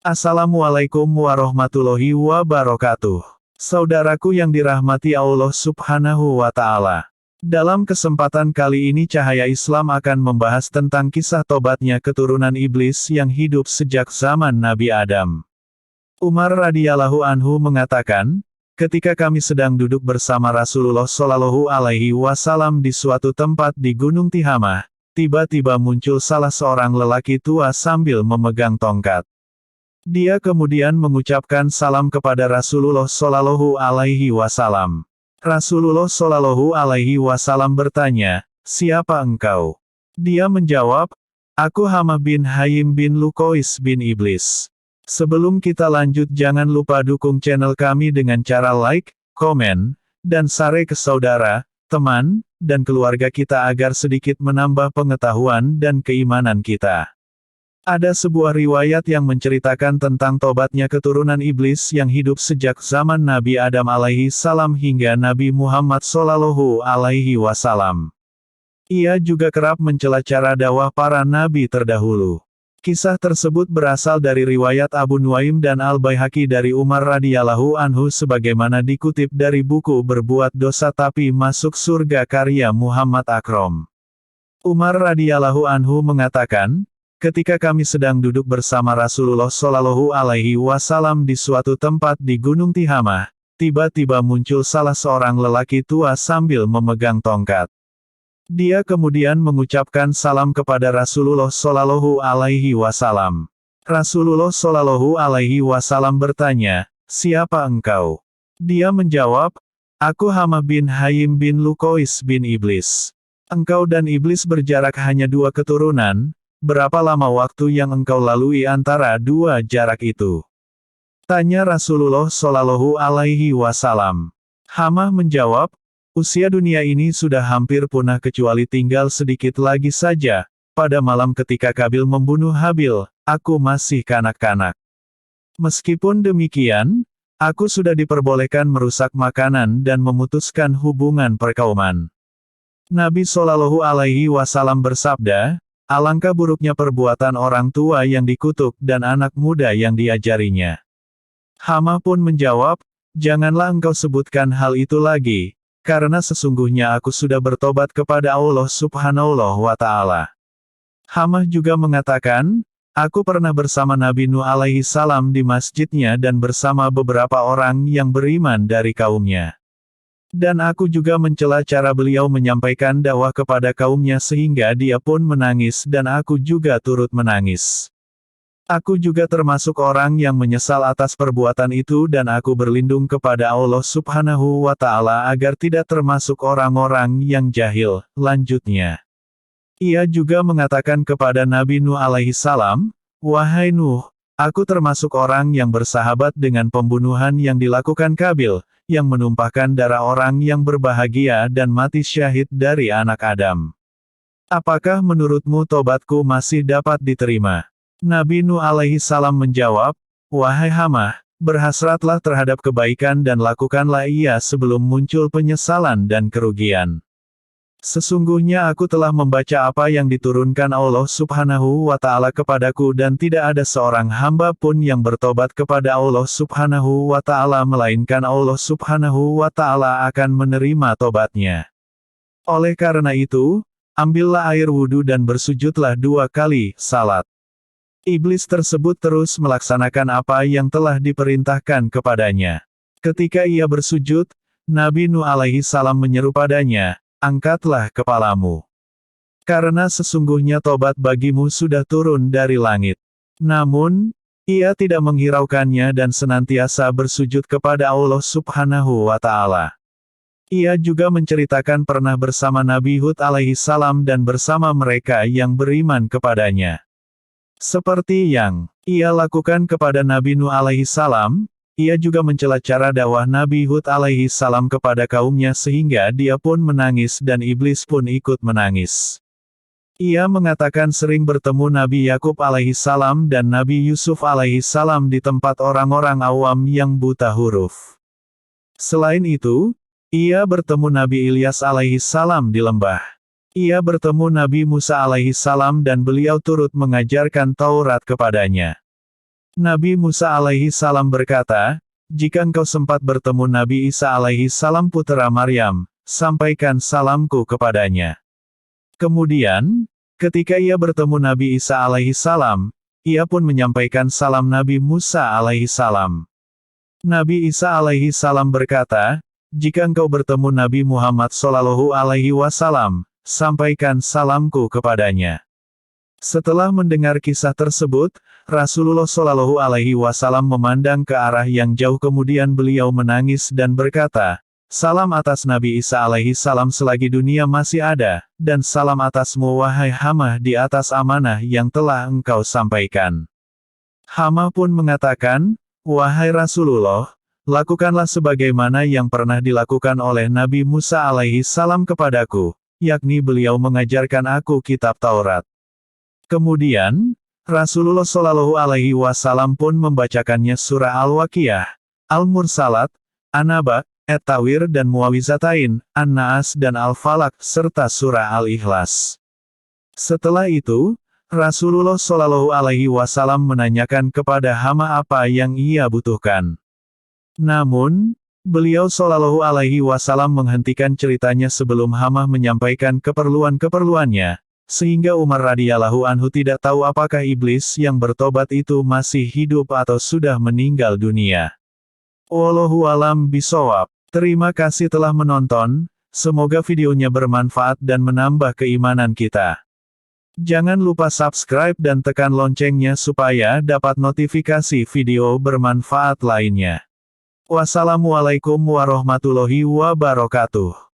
Assalamualaikum warahmatullahi wabarakatuh. Saudaraku yang dirahmati Allah Subhanahu wa Ta'ala. Dalam kesempatan kali ini Cahaya Islam akan membahas tentang kisah tobatnya keturunan iblis yang hidup sejak zaman Nabi Adam. Umar radhiyallahu anhu mengatakan, ketika kami sedang duduk bersama Rasulullah Shallallahu Alaihi Wasallam di suatu tempat di Gunung Tihamah, tiba-tiba muncul salah seorang lelaki tua sambil memegang tongkat. Dia kemudian mengucapkan salam kepada Rasulullah Shallallahu Alaihi Wasallam. Rasulullah Shallallahu Alaihi Wasallam bertanya, "Siapa engkau?" Dia menjawab, "Aku Hamah bin Hayim bin Luqais bin Iblis." Sebelum kita lanjut jangan lupa dukung channel kami dengan cara like, komen, dan share ke saudara, teman, dan keluarga kita agar sedikit menambah pengetahuan dan keimanan kita. Ada sebuah riwayat yang menceritakan tentang tobatnya keturunan iblis yang hidup sejak zaman Nabi Adam alaihi salam hingga Nabi Muhammad Shallallahu Alaihi Wasallam. Ia juga kerap mencela cara dakwah para nabi terdahulu. Kisah tersebut berasal dari riwayat Abu Nuaim dan Al-Baihaqi dari Umar radhiyallahu anhu sebagaimana dikutip dari buku Berbuat Dosa Tapi Masuk Surga karya Muhammad Akrom. Umar radhiyallahu anhu mengatakan, ketika kami sedang duduk bersama Rasulullah Shallallahu Alaihi Wasallam di suatu tempat di Gunung Tihamah, tiba-tiba muncul salah seorang lelaki tua sambil memegang tongkat. Dia kemudian mengucapkan salam kepada Rasulullah Shallallahu Alaihi Wasallam. Rasulullah Shallallahu Alaihi Wasallam bertanya, "Siapa engkau?" Dia menjawab, "Aku Hamah bin Hayim bin Luqais bin Iblis." "Engkau dan iblis berjarak hanya 2 keturunan. Berapa lama waktu yang engkau lalui antara 2 jarak itu?" Tanya Rasulullah Shallallahu Alaihi Wasallam. Hamah menjawab, "Usia dunia ini sudah hampir punah kecuali tinggal sedikit lagi saja. Pada malam ketika Kabil membunuh Habil, aku masih kanak-kanak. Meskipun demikian, aku sudah diperbolehkan merusak makanan dan memutuskan hubungan perkauman." Nabi Shallallahu Alaihi Wasallam bersabda, "Alangkah buruknya perbuatan orang tua yang dikutuk dan anak muda yang diajarinya." Hamah pun menjawab, "Janganlah engkau sebutkan hal itu lagi, karena sesungguhnya aku sudah bertobat kepada Allah Subhanahu wa Ta'ala." Hamah juga mengatakan, "Aku pernah bersama Nabi Nuh alaihi salam di masjidnya dan bersama beberapa orang yang beriman dari kaumnya. Dan aku juga mencela cara beliau menyampaikan dakwah kepada kaumnya sehingga dia pun menangis dan aku juga turut menangis. Aku juga termasuk orang yang menyesal atas perbuatan itu dan aku berlindung kepada Allah Subhanahu wa Ta'ala agar tidak termasuk orang-orang yang jahil." Lanjutnya, ia juga mengatakan kepada Nabi Nuh alaihi salam, "Wahai Nuh, aku termasuk orang yang bersahabat dengan pembunuhan yang dilakukan Kabil, yang menumpahkan darah orang yang berbahagia dan mati syahid dari anak Adam. Apakah menurutmu tobatku masih dapat diterima?" Nabi Nuh alaihi salam menjawab, "Wahai Hamah, berhasratlah terhadap kebaikan dan lakukanlah ia sebelum muncul penyesalan dan kerugian. Sesungguhnya aku telah membaca apa yang diturunkan Allah Subhanahu wa Ta'ala kepadaku dan tidak ada seorang hamba pun yang bertobat kepada Allah Subhanahu wa Ta'ala melainkan Allah Subhanahu wa Ta'ala akan menerima tobatnya. Oleh karena itu, ambillah air wudhu dan bersujudlah 2 kali salat." Iblis tersebut terus melaksanakan apa yang telah diperintahkan kepadanya. Ketika ia bersujud, Nabi Nuh alaihi salam menyeru padanya, "Angkatlah kepalamu. Karena sesungguhnya tobat bagimu sudah turun dari langit." Namun, ia tidak menghiraukannya dan senantiasa bersujud kepada Allah Subhanahu wa Ta'ala. Ia juga menceritakan pernah bersama Nabi Hud alaihi salam dan bersama mereka yang beriman kepadanya. Seperti yang ia lakukan kepada Nabi Nuh alaihi salam, ia juga mencela cara dakwah Nabi Hud alaihi salam kepada kaumnya sehingga dia pun menangis dan iblis pun ikut menangis. Ia mengatakan sering bertemu Nabi Yakub alaihi salam dan Nabi Yusuf alaihi salam di tempat orang-orang awam yang buta huruf. Selain itu, ia bertemu Nabi Ilyas alaihi salam di lembah. Ia bertemu Nabi Musa alaihi salam dan beliau turut mengajarkan Taurat kepadanya. Nabi Musa alaihi salam berkata, "Jika engkau sempat bertemu Nabi Isa alaihi salam putera Maryam, sampaikan salamku kepadanya." Kemudian, ketika ia bertemu Nabi Isa alaihi salam, ia pun menyampaikan salam Nabi Musa alaihi salam. Nabi Isa alaihi salam berkata, "Jika engkau bertemu Nabi Muhammad Shallallahu alaihi wasallam, sampaikan salamku kepadanya." Setelah mendengar kisah tersebut, Rasulullah Shallallahu alaihi wasallam memandang ke arah yang jauh, kemudian beliau menangis dan berkata, "Salam atas Nabi Isa alaihi salam selagi dunia masih ada, dan salam atasmu wahai Hamah di atas amanah yang telah engkau sampaikan." Hamah pun mengatakan, "Wahai Rasulullah, lakukanlah sebagaimana yang pernah dilakukan oleh Nabi Musa alaihi salam kepadaku, yakni beliau mengajarkan aku kitab Taurat." Kemudian, Rasulullah Shallallahu alaihi wasallam pun membacakannya surah Al-Waqiah, Al-Mursalat, An-Naba, At-Tawir dan Muawizatain, An-Naas dan Al-Falaq, serta surah Al-Ikhlas. Setelah itu, Rasulullah Shallallahu alaihi wasallam menanyakan kepada Hamah apa yang ia butuhkan. Namun, beliau Shallallahu alaihi wasallam menghentikan ceritanya sebelum Hamah menyampaikan keperluan-keperluannya, sehingga Umar radhiyallahu anhu tidak tahu apakah iblis yang bertobat itu masih hidup atau sudah meninggal dunia. Wallahu alam bishawab. Terima kasih telah menonton, semoga videonya bermanfaat dan menambah keimanan kita. Jangan lupa subscribe dan tekan loncengnya supaya dapat notifikasi video bermanfaat lainnya. Wassalamualaikum warahmatullahi wabarakatuh.